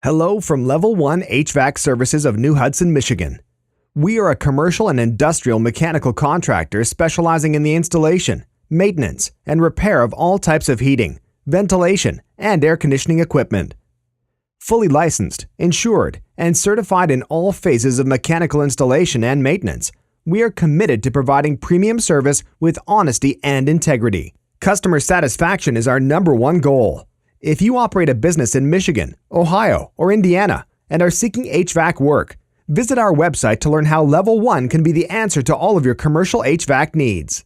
Hello from Level 1 HVAC Services of New Hudson, Michigan. We are a commercial and industrial mechanical contractor specializing in the installation, maintenance, and repair of all types of heating, ventilation, and air conditioning equipment. Fully licensed, insured, and certified in all phases of mechanical installation and maintenance, we are committed to providing premium service with honesty and integrity. Customer satisfaction is our #1 goal. If you operate a business in Michigan, Ohio, or Indiana and are seeking HVAC work, visit our website to learn how Level 1 can be the answer to all of your commercial HVAC needs.